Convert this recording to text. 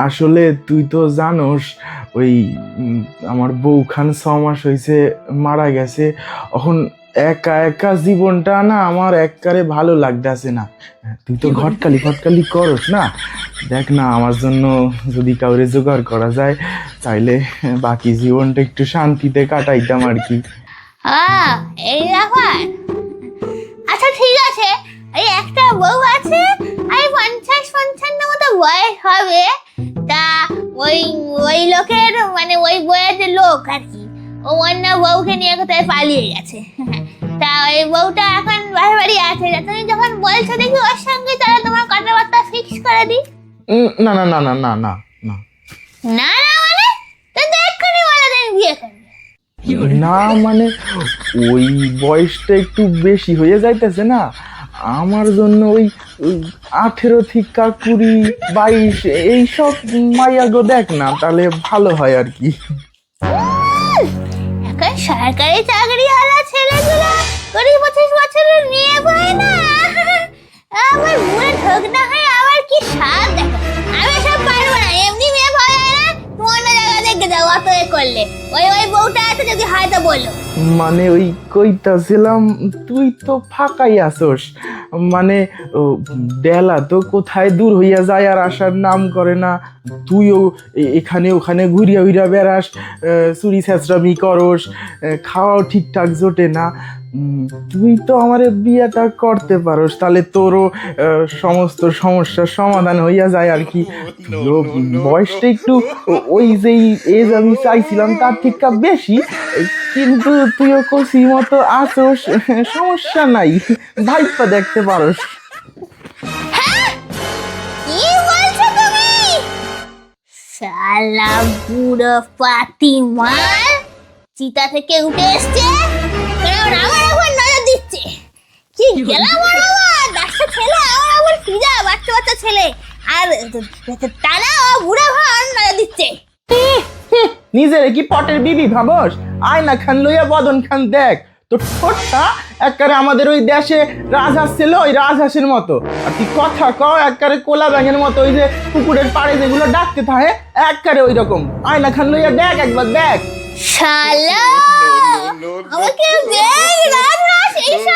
আসলে তুই তো জানোস ওই আমার বউখান 6 মাস হয়েছে মারা গেছে। এখন একা একা জীবনটা না আমার একবারে ভালো লাগতেছে না। তুই তো ঘটকালি ফটকালি করস না, দেখ না আমার জন্য যদি কাউরে জোগাড় করা যায় তাইলে বাকি জীবনটা একটু শান্তিতে কাটাইতাম আর কি। হ্যাঁ, এই ব্যাপার। আচ্ছা ঠিক আছে, এই একটা বউ আছে, এই 50-55 মতো বয়স হবে। তা ওই ওই লোকের মানে ওই বইয়ের যে লোক আর কি, ও অন্য বউকে নিয়ে কোথায় পালিয়ে গেছে। তা ওই বউটা এখন বাড়ি বাড়ি আছে। তা তুমি যখন বলছো দেখি ওর সঙ্গে তাহলে তোমার কথাবার্তা ফিক্স করে দিই। না না না না না না না না না মানে তুমি এক্ষুনি বলে তুমি বিয়ে করবে। না মানে ওই বয়সটা একটু বেশি হয়ে যাইতেছে না আমার জন্য। ওই 18 থেকে 20-22 এইসব মাইয়াগো দেখ না, তাহলে ভালো হয় আর কি। এখন সরকারি চাকরি হলা ছেলেগুলো 20-25 বছরের মেয়ে পায় না। আবার মুখে ঢোক না হয় আবার কি স্বাদ দেখো। আমি সব পারবো না, এমনি মেয়ে পাওয়া যায় না। তুমি অন্য জায়গা দেখে যাও, অত এ করলে ওই বউটা আছে যদি হয় তো বলো। মানে ওই কইতাছিলাম তুই তো ফাঁকাই আসোস, মানে বেলা তো কোথায় দূর হইয়া যায় আর আসার নাম করে না। তুইও এখানে ওখানে ঘুরিয়া ঘুরিয়া বেড়াস, চুরি ছেঁচড়ামি করস, খাওয়াও ঠিকঠাক জোটে না। তুই তো আমার বিয়েটা করতে পারোস, তাহলে তোরও সমস্ত সমস্যার সমাধান হইয়া যায় আর কি। বয়সটা একটু ওই যেই এজ আমি চাইছিলাম তার ঠিক বেশি, কিন্তু তুইও কষি মতো আসোস, সমস্যা নাই, ভাইপা দেখতে পারোস। হ্যাঁ, কি বলছো তুমি? শালা বুড়ো পাতিমার চিতা থেকে উঠে এসছে, কারণ আমার উপর নজর দিচ্ছে। কি গেলাম আমার ডাক্তার ছেলে, আমার আবার ফিজা বাচ্চা বাচ্চা ছেলে, আর তারা বুড়া ভান নজর দিচ্ছে। নিজের কি পটের বিবি ভাবস? আয়না খান লইয়া বদন খান দেখ, তোর ঠোঁটটা একবারে আমাদের ওই দেশে রাজহাঁস ছিল ওই রাজহাঁসের মতো, আর তুই কথা কও একবারে কোলা ব্যাঙের মতো, ওই যে পুকুরের পাড়ে যেগুলো ডাকতে থাকে একবারে ওই রকম। আয়না খান লইয়া দেখ একবার দেখ। শালা আমাকে বেগ রাজহাঁস এইসব